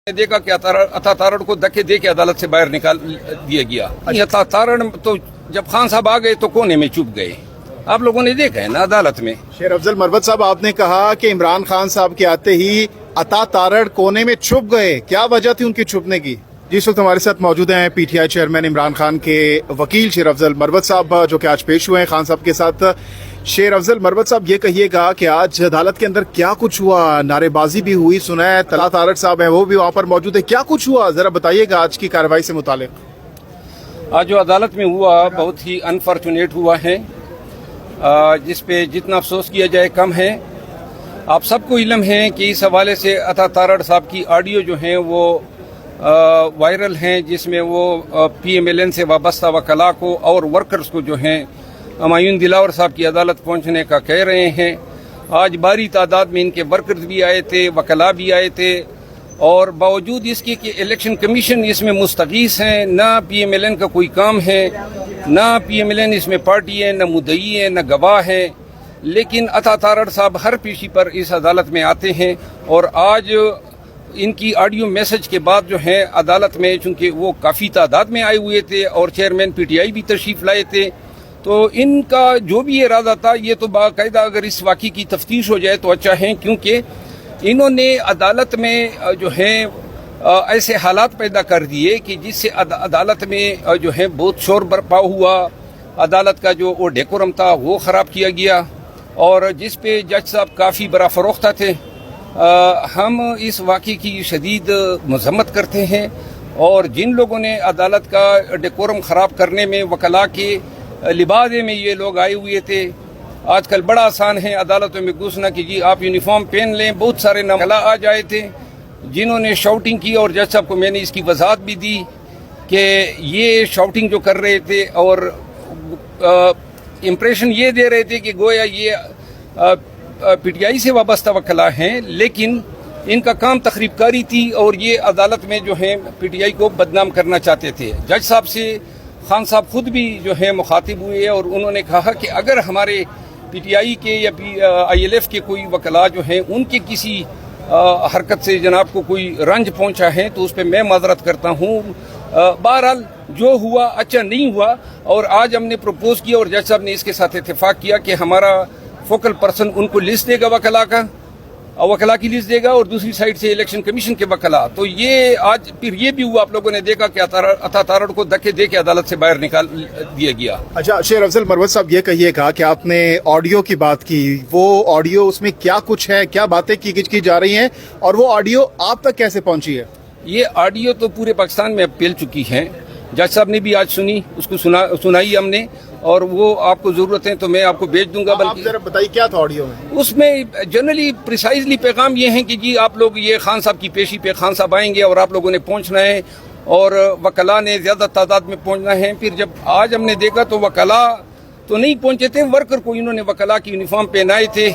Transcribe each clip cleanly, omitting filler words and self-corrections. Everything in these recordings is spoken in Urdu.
نے دیکھا کہ عطا تارڑ کو دھکے دے کے عدالت سے باہر نکال دیا گیا. عطا تارڑ تو جب خان صاحب آ گئے تو کونے میں چھپ گئے. آپ لوگوں نے دیکھا ہے نا عدالت میں. شیر افضل مروت صاحب، آپ نے کہا کہ عمران خان صاحب کے آتے ہی عطا تارڑ کونے میں چھپ گئے، کیا وجہ تھی ان کی چھپنے کی؟ جس وقت ہمارے ساتھ موجود ہیں P T I chairman Imran Khan کے وکیل شیر افضل مروت صاحب، جو کہ آج پیش ہوئے ہیں خان صاحب کے ساتھ. شیر افضل مروت صاحب، یہ کہیے گا کہ آج عدالت کے اندر کیا کچھ ہوا؟ نعرے بازی بھی ہوئی، سنا ہے عطا تارڑ صاحب ہیں وہ بھی وہاں پر موجود ہے، کیا کچھ ہوا ذرا بتائیے گا آج کی کارروائی سے متعلق. آج جو عدالت میں ہوا بہت ہی انفارچونیٹ ہوا ہے، جس پہ جتنا افسوس کیا جائے کم ہے. آپ سب کو علم ہے کہ اس حوالے سے عطا تارڑ صاحب کی آڈیو جو ہیں وہ وائرل ہیں، جس میں وہ پی ایم ایل این سے وابستہ وکلاء کو اور ورکرز کو جو ہیں ہمایون دلاور صاحب کی عدالت پہنچنے کا کہہ رہے ہیں. آج بھاری تعداد میں ان کے ورکرز بھی آئے تھے، وکلاء بھی آئے تھے، اور باوجود اس کے کہ الیکشن کمیشن اس میں مستغیث ہیں، نہ پی ایم ایل این کا کوئی کام ہے، نہ پی ایم ایل این اس میں پارٹی ہے، نہ مدعی ہے، نہ گواہ ہے، لیکن عطا تارڑ صاحب ہر پیشی پر اس عدالت میں آتے ہیں. اور آج ان کی آڈیو میسج کے بعد جو ہے عدالت میں، چونکہ وہ کافی تعداد میں آئے ہوئے تھے اور چیئرمین پی ٹی آئی بھی تشریف لائے تھے، تو ان کا جو بھی ارادہ تھا یہ تو باقاعدہ اگر اس واقعے کی تفتیش ہو جائے تو اچھا ہے، کیونکہ انہوں نے عدالت میں جو ہے ایسے حالات پیدا کر دیے کہ جس سے عدالت میں جو ہے بہت شور برپا ہوا. عدالت کا جو وہ ڈیکورم تھا وہ خراب کیا گیا، اور جس پہ جج صاحب کافی برا فروختہ تھے. ہم اس واقعے کی شدید مذمت کرتے ہیں، اور جن لوگوں نے عدالت کا ڈیکورم خراب کرنے میں وکلاء کے لبادے میں یہ لوگ آئے ہوئے تھے. آج کل بڑا آسان ہے عدالتوں میں گھسنا کہ جی آپ یونیفارم پہن لیں. بہت سارے وکلاء آ جائے تھے جنہوں نے شاؤٹنگ کی، اور جج صاحب کو میں نے اس کی وضاحت بھی دی کہ یہ شاؤٹنگ جو کر رہے تھے اور امپریشن یہ دے رہے تھے کہ گویا یہ پی ٹی آئی سے وابستہ وکلاء ہیں، لیکن ان کا کام تخریب کاری تھی، اور یہ عدالت میں جو ہے پی ٹی آئی کو بدنام کرنا چاہتے تھے. جج صاحب سے خان صاحب خود بھی جو ہے مخاطب ہوئے، اور انہوں نے کہا کہ اگر ہمارے پی ٹی آئی کے یا آئی ایل ایف کے کوئی وکلاء جو ہیں ان کے کسی حرکت سے جناب کو کوئی رنج پہنچا ہے تو اس پہ میں معذرت کرتا ہوں. بہرحال جو ہوا اچھا نہیں ہوا، اور آج ہم نے پروپوز کیا اور جج صاحب نے اس کے ساتھ اتفاق کیا کہ ہمارا فوکل پرسن ان کو لسٹ دے گا وکلاء کی لسٹ دے گا، اور دوسری سائڈ سے الیکشن کمیشن کے وکلاء. تو یہ آج پھر یہ بھی ہوا، آپ لوگوں نے دیکھا کہ عطا تارڑ کو دھکے دے کے عدالت سے باہر نکال دیا گیا. اچھا شیر افضل مروت صاحب، یہ کہیے گا کہ آپ نے آڈیو کی بات کی، وہ آڈیو اس میں کیا کچھ ہے، کیا باتیں کی جا رہی ہیں، اور وہ آڈیو آپ تک کیسے پہنچی ہے؟ یہ آڈیو تو پورے پاکستان میں اب پھیل چکی ہے. جج صاحب نے بھی آج سنی، اس کو سنائی ہم نے، اور وہ آپ کو ضرورت ہے تو میں آپ کو بھیج دوں گا. بلکہ ذرا بتائیے کیا تھا آڈیو میں؟ اس میں جنرلی پریسائزلی پیغام یہ ہے کہ جی آپ لوگ یہ خان صاحب کی پیشی پہ خان صاحب آئیں گے اور آپ لوگوں نے پہنچنا ہے، اور وکلاء نے زیادہ تعداد میں پہنچنا ہے. پھر جب آج ہم نے دیکھا تو وکلاء تو نہیں پہنچے تھے، ورکر کو انہوں نے وکلاء کی یونیفارم پہنائے تھے،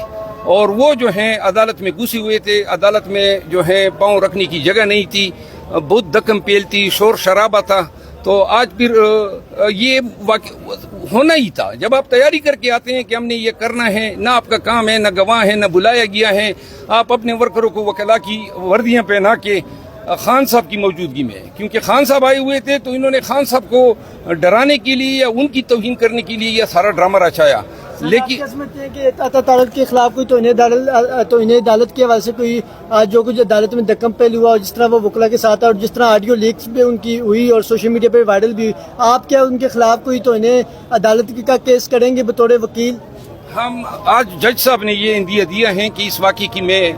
اور وہ جو ہیں عدالت میں گھسے ہوئے تھے. عدالت میں جو ہے پاؤں رکھنے کی جگہ نہیں تھی، بہت دکم پیل تھی، شور شرابہ تھا. تو آج پھر یہ ہونا ہی تھا. جب آپ تیاری کر کے آتے ہیں کہ ہم نے یہ کرنا ہے، نہ آپ کا کام ہے، نہ گواہ ہے، نہ بلایا گیا ہے، آپ اپنے ورکروں کو وکلاء کی وردیاں پہنا کے خان صاحب کی موجودگی میں، کیونکہ خان صاحب آئے ہوئے تھے تو انہوں نے خان صاحب کو ڈرانے کے لیے یا ان کی توہین کرنے کے لیے یہ سارا ڈرامہ رچایا. لیکن سمجھتے ہیں کہ عطا تارڑ کے خلاف کوئی توہین عدالت کے حوالے سے کوئی جو کچھ عدالت میں دکم پہل ہوا، اور جس طرح وہ وکلاء کے ساتھ، اور جس طرح آڈیو لیکس پہ ان کی ہوئی اور سوشل میڈیا پہ وائرل بھی ہوئی، آپ کیا ان کے خلاف کوئی توہین عدالت کا کیس کریں گے بطور وکیل؟ ہم آج جج صاحب نے یہ اندیا دیا ہے کہ اس واقعے کی میں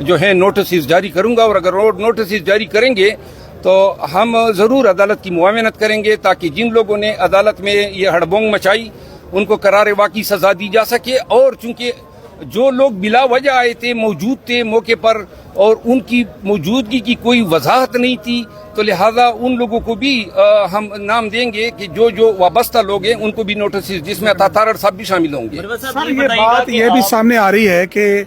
جو ہے نوٹسز جاری کروں گا، اور اگر نوٹسز جاری کریں گے تو ہم ضرور عدالت کی معاونت کریں گے، تاکہ جن لوگوں نے عدالت میں یہ ہڑبونگ مچائی ان کو قرار واقعی سزا دی جا سکے. اور چونکہ جو لوگ بلا وجہ آئے تھے، موجود تھے موقع پر، اور ان کی موجودگی کی کوئی وضاحت نہیں تھی، تو لہذا ان لوگوں کو بھی ہم نام دیں گے کہ جو وابستہ لوگ ہیں ان کو بھی نوٹسز، جس میں عطا تارڑ صاحب بھی شامل ہوں گے. سر یہ بات یہ بھی سامنے آ رہی ہے کہ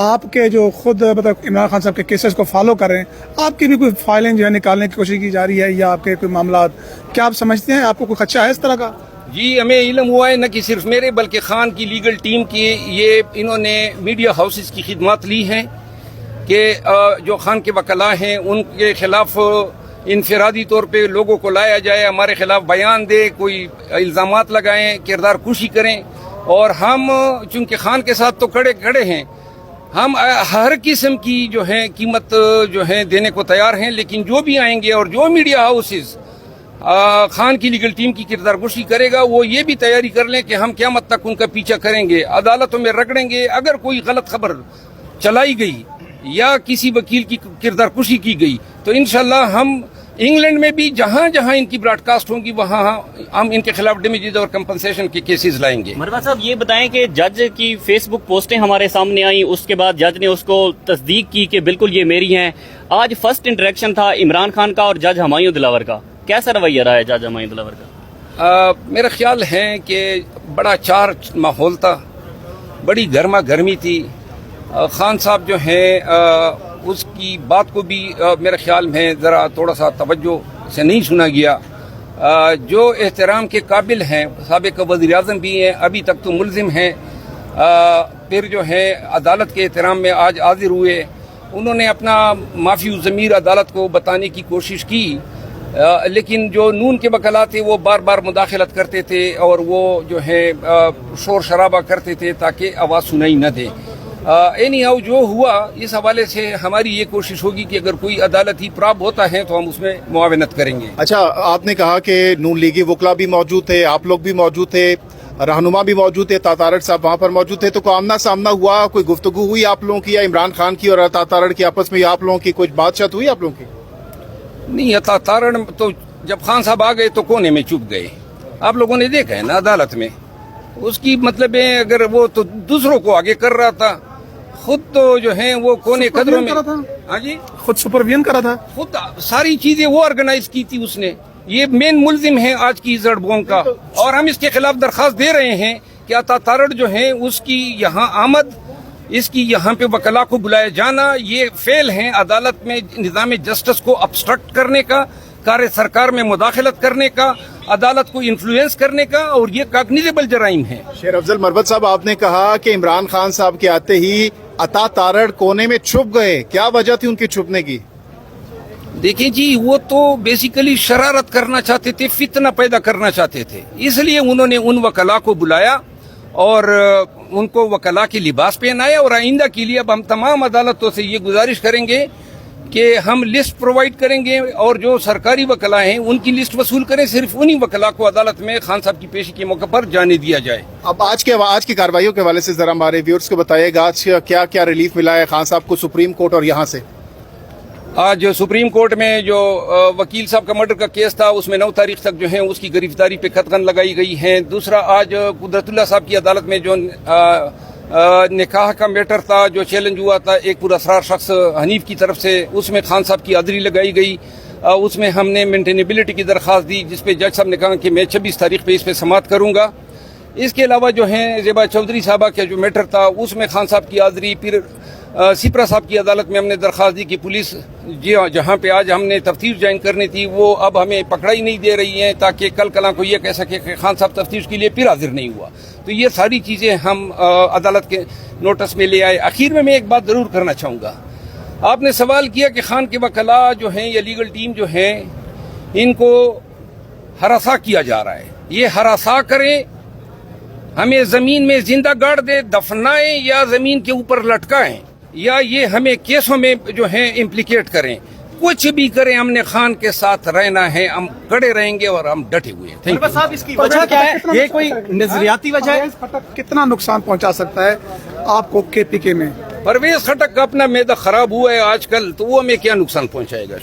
آپ کے جو خود مطلب عمران خان صاحب کے کیسز کو فالو کر رہے ہیں، آپ کی بھی کوئی فائلیں جو ہے نکالنے کی کوشش کی جا رہی ہے، یا آپ کے کوئی معاملات، کیا آپ سمجھتے ہیں آپ کو کوئی خدشہ ہے اس طرح کا؟ جی ہمیں علم ہوا ہے، نہ کہ صرف میرے بلکہ خان کی لیگل ٹیم کی، یہ انہوں نے میڈیا ہاؤسز کی خدمات لی ہیں. کہ جو خان کے وکلاء ہیں ان کے خلاف انفرادی طور پہ لوگوں کو لایا جائے، ہمارے خلاف بیان دے، کوئی الزامات لگائیں، کردار کشی کریں. اور ہم چونکہ خان کے ساتھ تو کھڑے ہیں، ہم ہر قسم کی جو ہے قیمت جو ہے دینے کو تیار ہیں، لیکن جو بھی آئیں گے اور جو میڈیا ہاؤسز خان کی لیگل ٹیم کی کردار کشی کرے گا، وہ یہ بھی تیاری کر لیں کہ ہم قیامت تک ان کا پیچھا کریں گے، عدالتوں میں رگڑیں گے. اگر کوئی غلط خبر چلائی گئی یا کسی وکیل کی کردار کشی کی گئی تو انشاءاللہ ہم انگلینڈ میں بھی جہاں جہاں ان کی براڈ کاسٹ ہوں گی وہاں ہم ان کے خلاف ڈیمیجز اور کمپنسیشن کے کیسز لائیں گے. مروا صاحب یہ بتائیں کہ جج کی فیس بک پوسٹیں ہمارے سامنے آئیں، اس کے بعد جج نے اس کو تصدیق کی کہ بالکل یہ میری ہیں. آج فرسٹ انٹریکشن تھا عمران خان کا اور جج ہمایوں دلاور کا، کیسا رویہ رہا ہے جج ہمایوں دلاور کا؟ میرا خیال ہے کہ بڑا چارج ماحول تھا، بڑی گرما گرمی تھی. خان صاحب جو ہیں اس کی بات کو بھی میرے خیال میں ذرا تھوڑا سا توجہ سے نہیں سنا گیا. جو احترام کے قابل ہیں، سابق وزیر اعظم بھی ہیں، ابھی تک تو ملزم ہیں، پھر جو ہے عدالت کے احترام میں آج حاضر ہوئے. انہوں نے اپنا معافی الضمیر عدالت کو بتانے کی کوشش کی، لیکن جو نون کے وکلاء تھے وہ بار بار مداخلت کرتے تھے اور وہ جو ہے شور شرابہ کرتے تھے تاکہ آواز سنائی نہ دے. اینی ہاؤ جو ہوا، اس حوالے سے ہماری یہ کوشش ہوگی کہ اگر کوئی عدالتی پراب ہوتا ہے تو ہم اس میں معاونت کریں گے. اچھا، آپ نے کہا کہ نون لیگی وکلا بھی موجود تھے، آپ لوگ بھی موجود تھے، رہنما بھی موجود تھے، تارڑ صاحب وہاں پر موجود تھے، تو کوئی آمنا سامنا ہوا، کوئی گفتگو ہوئی آپ لوگوں کی، یا عمران خان کی اور تارڑ کی آپس میں، یا آپ لوگوں کی کچھ بات چیت ہوئی آپ لوگوں کی؟ نہیں، تارڑ تو جب خان صاحب آ گئے تو کونے میں چپ گئے. آپ لوگوں نے دیکھا ہے نا عدالت میں، اس کی مطلب ہے اگر وہ تو دوسروں کو آگے کر رہا تھا، خود تو جو ہیں وہ کونے قدروں میں. ہاں جی، خود سپرویژن کرا تھا، خود ساری چیزیں وہ آرگنائز کی تھی اس نے. یہ مین ملزم ہے آج کی زڑ بوم کا، اور ہم اس کے خلاف درخواست دے رہے ہیں کہ عطا تارڑ جو ہیں اس کی یہاں آمد، اس کی یہاں پہ وکلاء کو بلایا جانا، یہ فعل ہیں عدالت میں نظام جسٹس کو ابسٹرکٹ کرنے کا، کار سرکار میں مداخلت کرنے کا، عدالت کو انفلوئنس کرنے کا، اور یہ کاگنیزیبل جرائم ہیں. شیر افضل مروت صاحب، آپ نے کہا کہ عمران خان صاحب کے آتے ہی عطا تارڑ کونے میں چھپ گئے، کیا وجہ تھی ان کی چھپنے کی؟ دیکھیں جی، وہ تو بیسیکلی شرارت کرنا چاہتے تھے، فتنہ پیدا کرنا چاہتے تھے، اس لیے انہوں نے ان وکلاء کو بلایا اور ان کو وکلاء کی لباس پہنایا. اور آئندہ کے لیے اب ہم تمام عدالتوں سے یہ گزارش کریں گے کہ ہم لسٹ پرووائڈ کریں گے اور جو سرکاری وکلاء ہیں ان کی لسٹ وصول کریں، صرف انہی وکلاء کو عدالت میں خان صاحب کی پیشی کے موقع پر جانے دیا جائے. اب آج کی کارروائیوں کے حوالے سے ذرا ہمارے ویورز کو بتائیے گا، آج کیا کیا ریلیف ملا ہے خان صاحب کو سپریم کورٹ اور یہاں سے؟ آج سپریم کورٹ میں جو وکیل صاحب کا مرڈر کا کیس تھا اس میں 9 تاریخ تک جو ہے اس کی گرفتاری پہ قدغن لگائی گئی ہے. دوسرا، آج قدرت اللہ صاحب کی عدالت میں جو نکاح کا میٹر تھا، جو چیلنج ہوا تھا ایک پراسرار شخص حنیف کی طرف سے، اس میں خان صاحب کی حاضری لگائی گئی. اس میں ہم نے مینٹینیبلٹی کی درخواست دی، جس پہ جج صاحب نے کہا کہ میں 26 تاریخ پہ اس پہ سماعت کروں گا. اس کے علاوہ جو ہے زیبا چودھری صاحبہ کا جو میٹر تھا اس میں خان صاحب کی حاضری. پھر سپرا صاحب کی عدالت میں ہم نے درخواست دی کہ پولیس جہاں پہ آج ہم نے تفتیش جوائن کرنی تھی وہ اب ہمیں پکڑائی نہیں دے رہی ہیں، تاکہ کل کلاں کو یہ کہہ سکے کہ خان صاحب تفتیش کے لیے پھر حاضر نہیں ہوا. تو یہ ساری چیزیں ہم عدالت کے نوٹس میں لے آئے. آخر میں ایک بات ضرور کرنا چاہوں گا. آپ نے سوال کیا کہ خان کے وکلاء جو ہیں یا لیگل ٹیم جو ہیں ان کو ہراساں کیا جا رہا ہے. یہ ہراساں کریں، ہمیں زمین میں زندہ گاڑ دے، دفنائیں یا زمین کے اوپر لٹکائیں، یا یہ ہمیں کیسوں میں جو ہیں امپلیکیٹ کریں، کچھ بھی کریں، ہم نے خان کے ساتھ رہنا ہے، ہم کڑے رہیں گے اور ہم ڈٹے ہوئے ہیں. Thank you. صاحب، اس کی وجہ کیا ہے؟ یہ کوئی نظریاتی وجہ ہے؟ کتنا نقصان پہنچا سکتا ہے آپ کو کے پی کے میں؟ پرویز خٹک کا اپنا معدہ خراب ہوا ہے آج کل، تو وہ ہمیں کیا نقصان پہنچائے گا؟